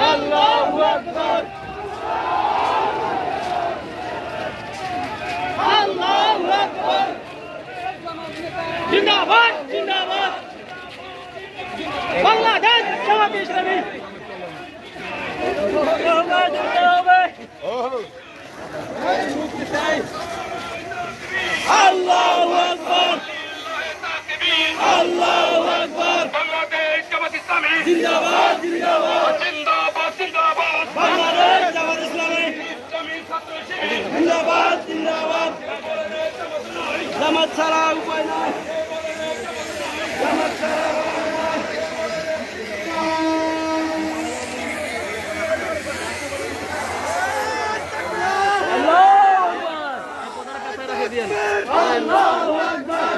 আল্লাহু আকবার, আল্লাহু আকবার, জিন্দাবাদ জিন্দাবাদ, বাংলাদেশ জামাত ইসলামী আল্লাহু আকবার, আল্লাহু আকবার, বাংলাদেশ জামাত ইসলামী জিন্দাবাদ জিন্দাবাদ, জিন্দাবাদ জিন্দাবাদ, বাংলাদেশ জামাত ইসলামী ইসলামী ছাত্র শিবির জিন্দাবাদ জিন্দাবাদ, জামাত ছাড়া উপায় নাই, জামাত ছাড়া উপায় নাই। আল্লাহু আকবার,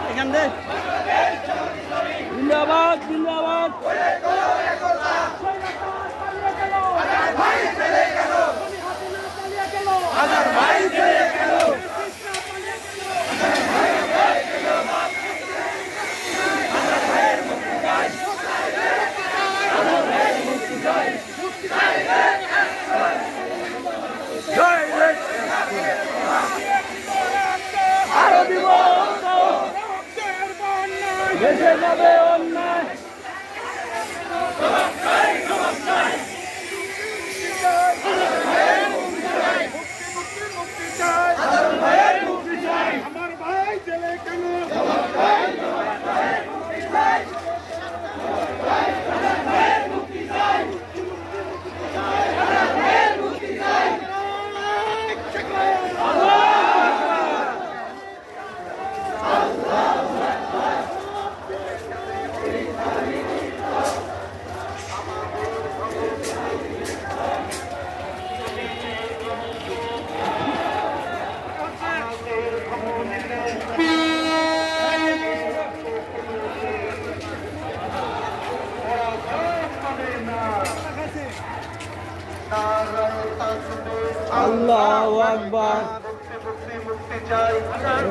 এখান দে জিন্দাবাদ জিন্দাবাদ, আরো দিব দেশে যাবে অন্যায়, আমার ভাই জেলে কেন আল্লাহু আকবার,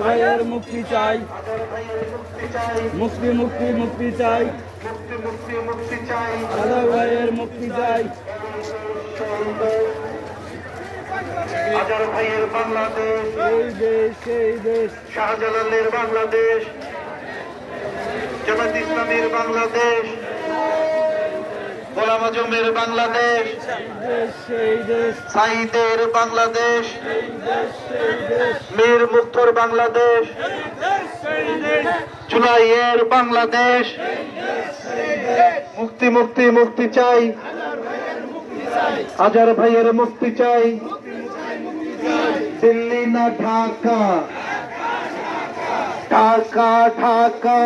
ভাইয়ের মুক্তি চাই, মুক্তি মুক্তি মুক্তি চাই, আল্লাহ ভাইয়ের মুক্তি চাই, হাজার ভাইয়ের বাংলাদেশ, এই দেশ সেই দেশ, শাহজালালের বাংলাদেশ, জামাত ইসলামীর বাংলাদেশ, গোলাম আজমের বাংলাদেশ, দেশ সেই দেশ, সাইদের বাংলাদেশ, এই দেশ সেই দেশ, মীর মুক্তর বাংলাদেশ, জুলাইয়ের বাংলাদেশ, মুক্তি মুক্তি মুক্তি চাই, হাজার ভাইয়ের মুক্তি চাই, দিল্লি না ঢাকা, ঢাকা ঢাকা,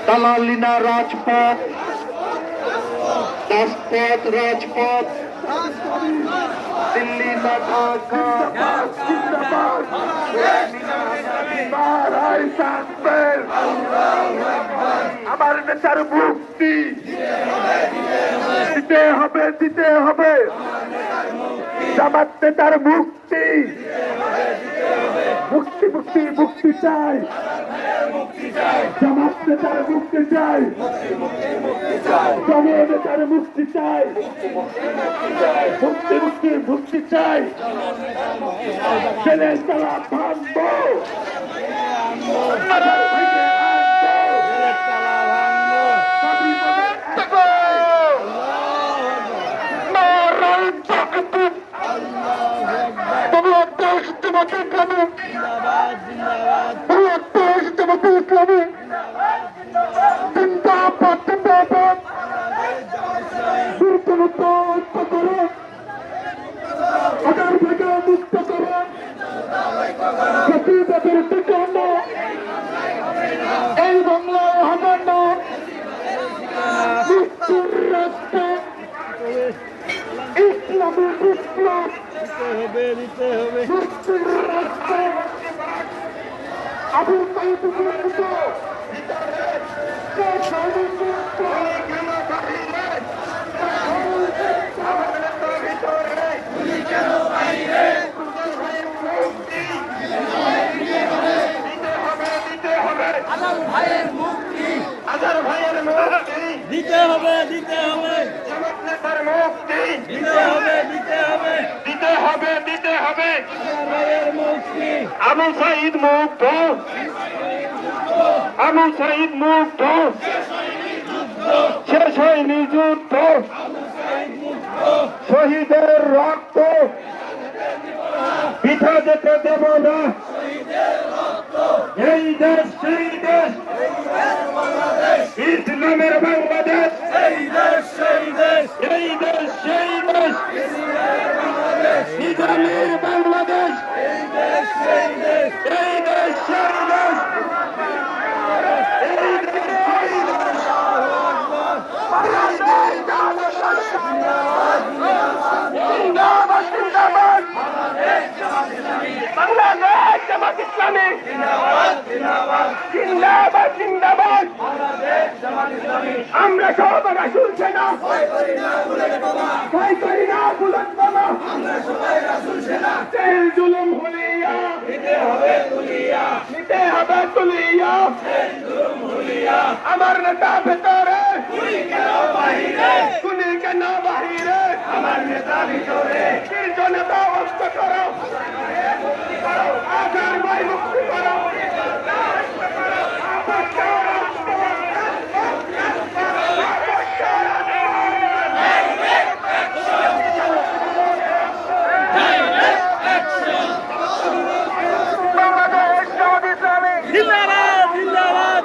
দালালি না রাজপথ, রাজপথ রাজপথ, দিল্লি না ঢাকা, আমার নেতার মুক্তি দিতে হবে দিতে হবে, জামাত নেতার মুক্তি, মুক্তি মুক্তি মুক্তি চাই, জামাত নেতার মুক্তি চাই, জনগণ নেতার মুক্তি চাই, মুক্তি মুক্তি মুক্তি চাই, ছেলে তারা ভাঙবো, জিন্দাবাদ জিন্দাবাদ, এই বাংলায় হবে না ইসলামিক ইসলাম দিতে হবে আবু সাইদ দিতে হবে দিতে হবে জামাত নেতার মুক্তি দিতে হবে দিতে হবে দিতে হবে দিতে হবে আমার ভাইয়ের মুক্তি আবু সাঈদ মুক্ত আবু সাঈদ মুক্ত শেষ হয়নি যুদ্ধ শহীদের রক্ত পিঠা যেতে দেব না এই দেশ সেই দেশ ইসলামের বাংলাদেশ এই দেশ সেই দেশ এই দেশ সেই দেশ ইসলামের বাংলাদেশ এই দেশ সেই দেশ এই দেশ সেই দেশ এই দেশ সেই দেশ জিন্দাবাদ জিন্দাবাদ বাংলাদেশ জামাত ইসলামী জিন্দাবাদ জিন্দাবাদ আমরা সব রাসূল সেনা ভয় করি না বুলেট বোমা তেল জুলুম হুলিয়া নিতে হবে তুলিয়া আমার নেতা ভেতরে গুলি কেন বাহিরে আমার নেতা ভিতরে শীর্ষ নেতা অস্ত করো আধার ভাই মুক্তি করো বাংলাদেশ জামাত ইসলামী জিন্দাবাদ জিন্দাবাদ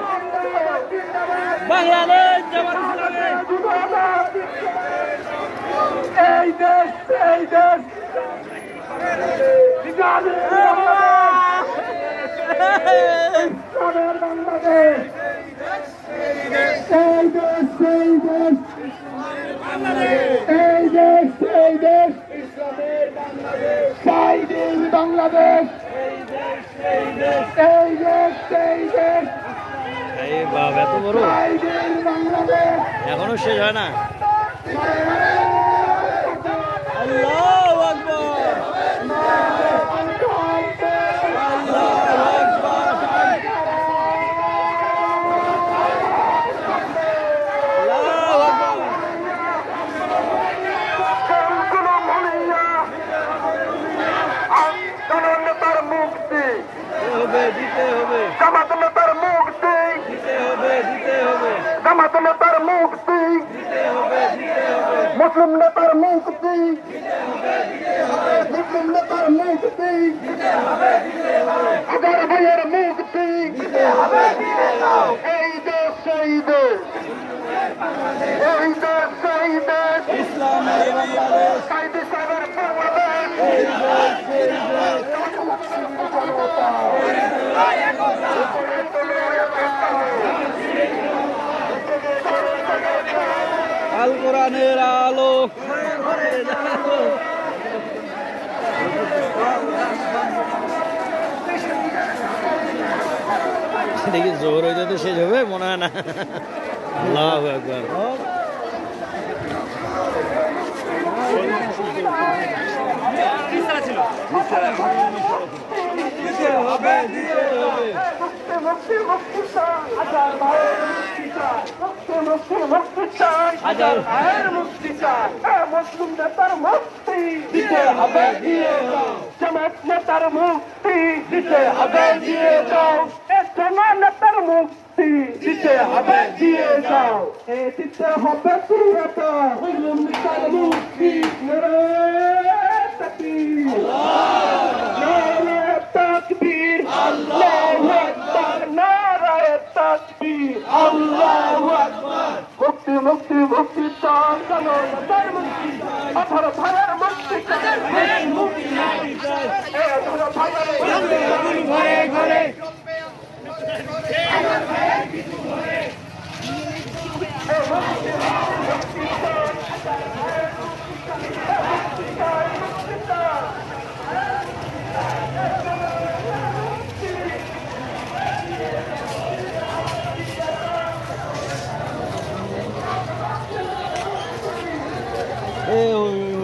বাংলাদেশ জামাত ইসলামী এই দেশ এই দেশ বাংলাদেশ এই দেশ এই দেশ এই দেশ এই দেশ সাইদিন বাংলাদেশ এই দেশ এই দেশ এই বাবা এত বড় সাইদিন বাংলাদেশ এখনো শেষ হয় না আল্লাহু আকবার আল্লাহু আকবার আল্লাহু আকবার নেতার মুক্তি দিতে হবে জামাত নেতার মুক্তি দিতে হবে দিতে হবে জামাত নেতার মুক্তি দিতে হবে দিতে হবে মুসলিম নেতার মুক্তি মুসলিম নেতার মুক্তি হাজার ভাইয়ের মুক্তি এই দেশ সেই দেশ এই দেশ সেই দেশ ইসলামের বাংলাদেশ কায়দে সাহেবের বাংলাদেশ এই দেশ সেই দেশ আল কোরআনের আলো দেখি জোর হইতে তো শেষ হবে মনে হয় না আল্লাহু আকবার দিতে হবে দিতে হবে মুক্তি মুক্তি চাই হাজার ভাইয়ের মুক্তি চাই মুক্তি চাই হাজার ভাইয়ের মুক্তি চাই মুসলিম নেতার মুক্তি দিতে হবে দিয়ে দাও জামাত নেতার মুক্তি দিতে হবে দিয়ে দাও এসমা নেতার মুক্তি দিতে হবে দিয়ে দাও দিতে হবে দিয়ে দাও মুসলিম নেতার মুক্তি তাকবীর আল্লাহু আকবার নারায়ে তাকবীর আল্লাহু আকবার মুক্তি মুক্তি মুক্তি চাই জনতার মুক্তি 18 ভাইয়ের মুক্তি চাই মুক্তি চাই 18 ভাইয়ের মুক্তি ঘরে ঘরে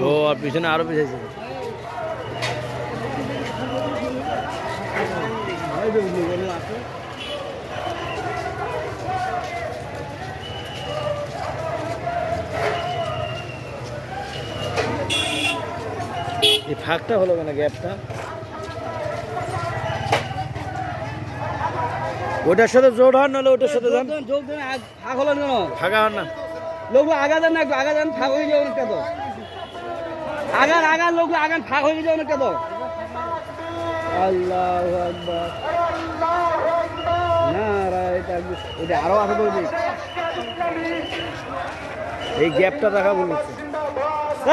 ও আর পিছনে আরো পিছাইছে এই ফাঁকটা হলো কেন, গ্যাপটা? ওটার সাথে জোর হন, নাহলে ওটার সাথে যান। ফাঁক হলো কেন? ফাঁকা হন না। লোকগুলো আগা দেন না, একটু আগা দেন, ফাঁক হয়ে যাবে অনেকটা তো। আগান লোকগুলো আগান, ফাঁক হয়ে যাবে অনেকটা তো। আল্লাহু আকবার। নারায়ে তাকবীর। এটা আরো আছে তো ওদিক। এই গ্যাপটা রাখা বলেছে।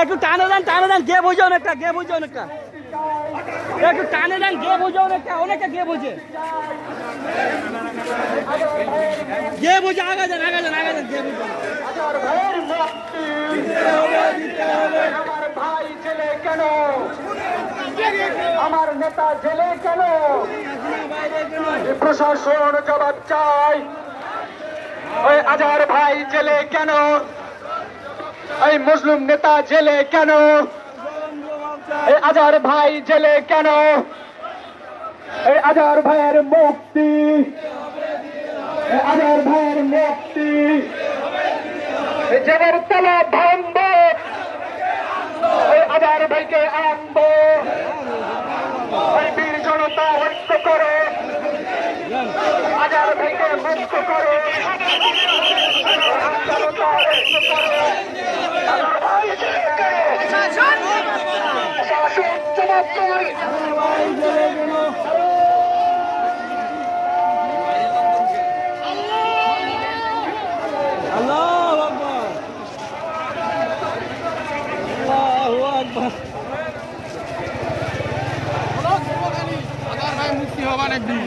একটু টানে দেন, গে বোঝে অনেকটা, একটু টানে দেন, গে বোঝে অনেকটা গে বোঝে। আগা দেন, গে বোঝে। আমার ভাই জেলে কেন? আমার নেতা জেলে কেন? প্রশাসন জবাব চাই। ওই আজহার ভাই জেলে কেন? এই মুসলিম নেতা জেলে কেন? এই আজহার ভাই জেলে কেন? এই আজহার ভাইয়ের মুক্তি, আজহার ভাইয়ের মুক্তি। জেলের তলা ভাঙবো, এই আজহার ভাইকে আনবো। ওই বীর জনতা ঐক্য করে আজহার ভাইকে মুক্ত করে। জনতা ঐক্য করে। আজহার ভাই জেলে কেন? শাসন জবাব চাই। আল্লাহু আকবার, আল্লাহু আকবার। মুক্তি হবার একদিন।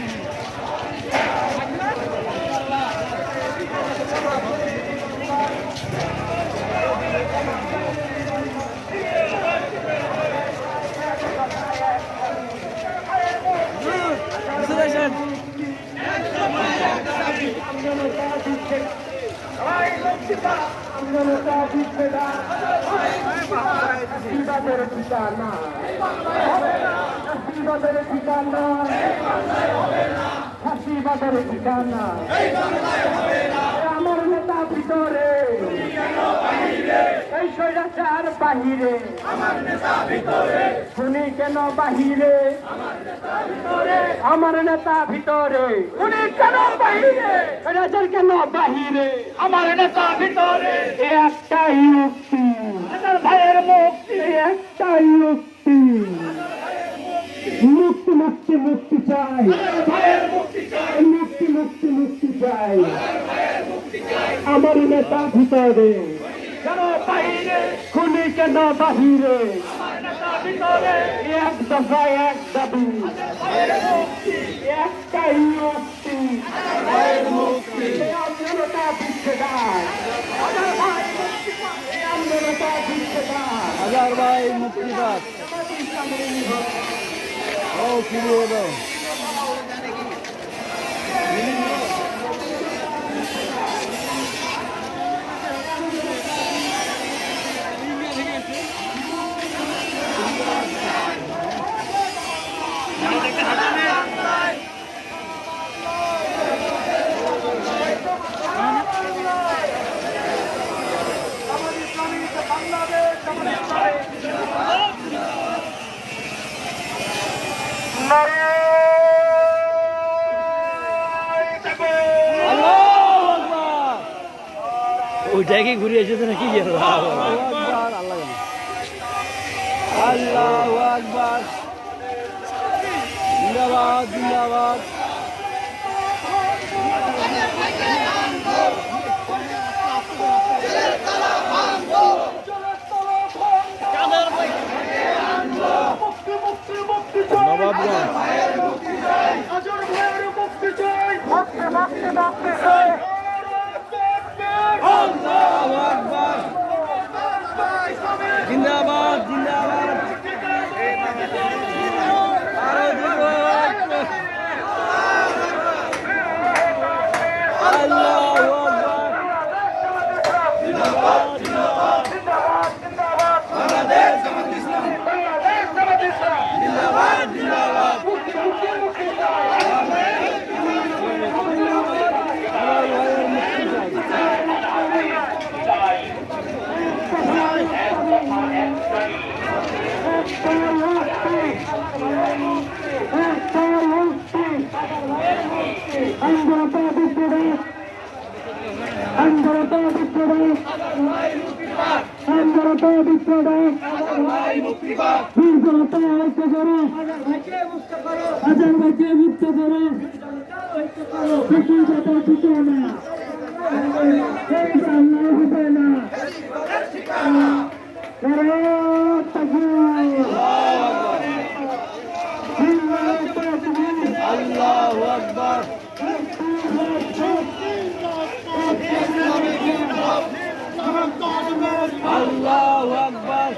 আমার নেতা ভিতরে, এই স্বৈরাচার বাহিরে। উনি কেন বাহিরে? আমার নেতা ভিতরে। উনি কেন বাহিরে? স্বৈরাচার কেন বাহিরে? আমার নেতা ভিতরে। একটাই মুক্তি, আমার ভাইয়ের মুক্তি। একটাই মুক্তি, মুক্তি মুক্তি মুক্তি চাই। মুক্তি মুক্তি মুক্তি চাই। আমার নেতা ভিতরে, কেন বাহিরে? খুনি কেন বাহিরে? এক দফা এক দাবি, একটাই মুক্তি। আন্দোলনটা বিচ্ছেদার, আন্দোলনটা বিচ্ছেদার। আজহার ভাই মুক্তিবাদ। ও কি বলবো? ওইটাই কি ঘুরে এসেছে নাকি? আল্লাহু আকবার, জিন্দাবাদ জিন্দাবাদ। নবাবগঞ্জ আল্লাহু আকবার, জিন্দাবাদ জিন্দাবাদ। আরো জিন্দাবাদ। আন্দোলতা বিপ্লবী আন্দোলতা বিপ্লবী আন্দোলতা বিপ্লবী দুর্বলতা ঐক্য করো হাজার ভাইকে মুক্ত করো শিশুজাতা ছুটো না এই আল্লাহ হবে না আল্লাহু আকবার। আল্লাহু আকবার।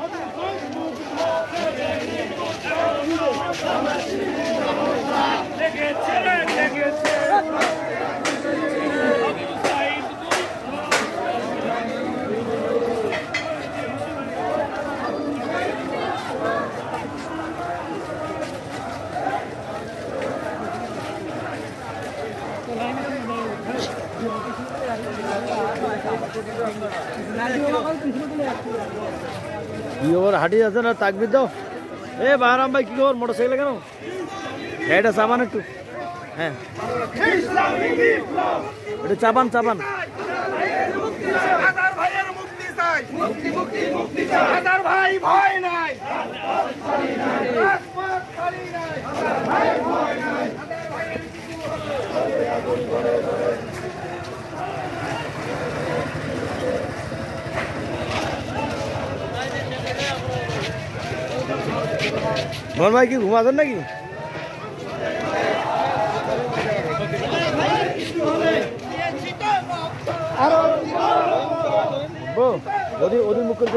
কি খবর হাঁটি আছে না তাকবির দাও। এ বাহারাম ভাই কি খবর মোটরসাইকেলে কেন? এটা চাবান একটু। হ্যাঁ এটা চাবান চাবান। ভাই ভয় নাই মোহন ভাই কি ঘুমাতেন নাকি? ওদের ওদের মুখ করে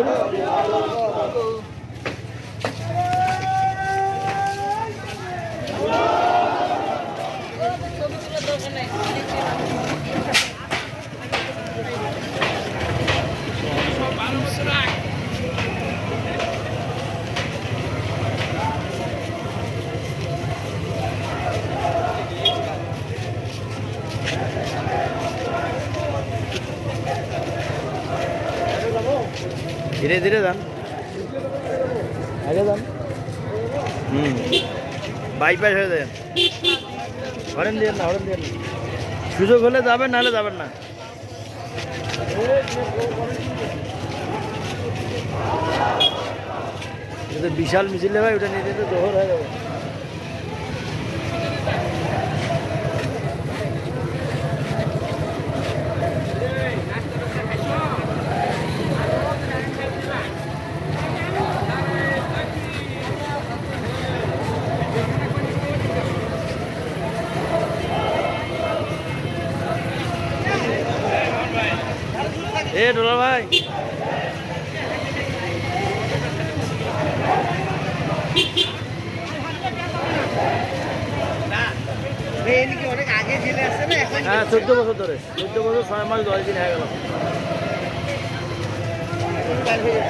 ধীরে ধীরে যান, আগে যান। বাইপাস হয়ে যায়, হরেন দিয়ে না, হরেন দিয়ে না। সুযোগ হলে যাবেন, নাহলে যাবেন না। এটা বিশাল মিছিলে ভাই, ওটা নিয়ে যেতে জোহর হয়ে যাবে। এ ডোলা ভাই, হ্যাঁ 14 বছর ধরে, 14 বছর 6 মাস 10 দিন হয়ে গেল।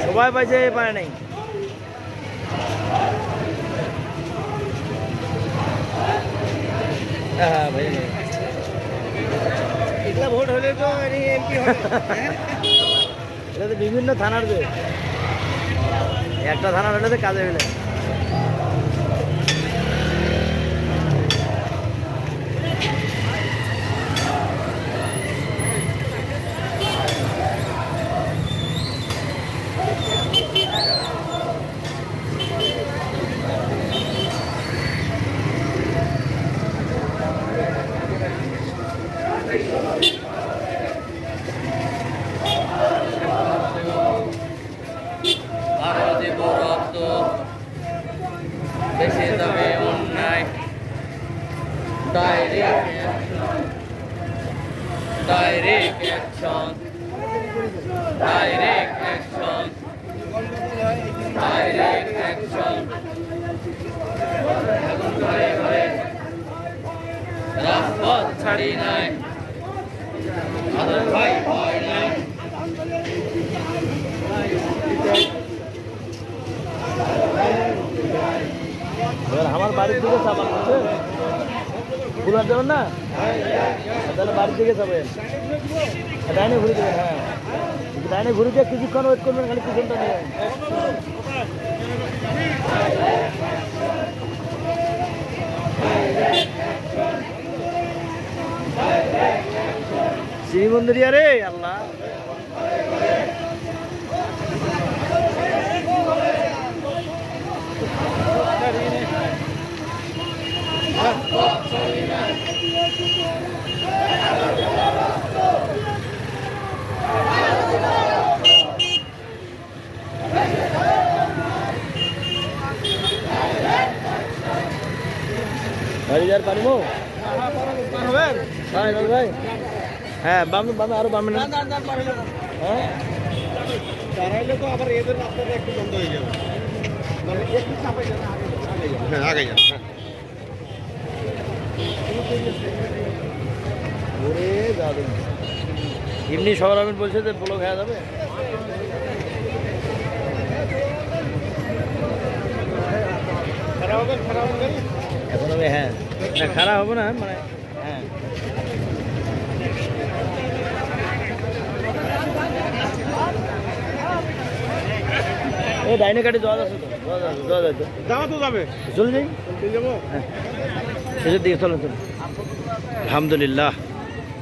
সবাই পাইছে, পায় নাই। হ্যাঁ ভাই, এগুলা ভোট হলে তো এমপি হবে। এটা তো বিভিন্ন থানার, যে একটা থানার হলে তো কাজে হলে। বেশি তবে অন্যায় direct action, direct action, direct action. ঘরে ঘরে রাজপথ ছাড়ি নাই, ভাই ভয় নাই। আমার বাড়ির দিকে চাপান ফুলার দেবেন না, তাহলে বাড়ির দিকে যাবেন। ডাইনে ঘুরে দেবেন। হ্যাঁ ডাইনে ঘুরে দিয়ে কিছুক্ষণ ওয়েট করবেন, খালি পিছনটা নেবেন। শ্রীমন্দিরিয়া রে আল্লাহ। ভাই পানি মো ভাই, হ্যাঁ বামে বামে আরো বামে না, হ্যাঁ দাঁড়াইলে তো আবার এদের রাস্তাটা একটু বন্ধ হয়ে যাবে, মানে একটু চাপে যাবে, হ্যাঁ আগে যান, হ্যাঁ ওরে যাবে এমনি শহর আমি বলছে যে ব্লক হয়ে যাবে। খারাপ হবে গাড়ি। এখন আমি হ্যাঁ না খারাপ হবে না মানে হ্যাঁ এই ডাইনে কাটে যাওয়া যাচ্ছে তো, যাওয়া যায় তো, যাওয়া তো যাবে, চলে যাই চলে যাবো। শেষের দিকে চলো চলো। আলহামদুলিল্লাহ।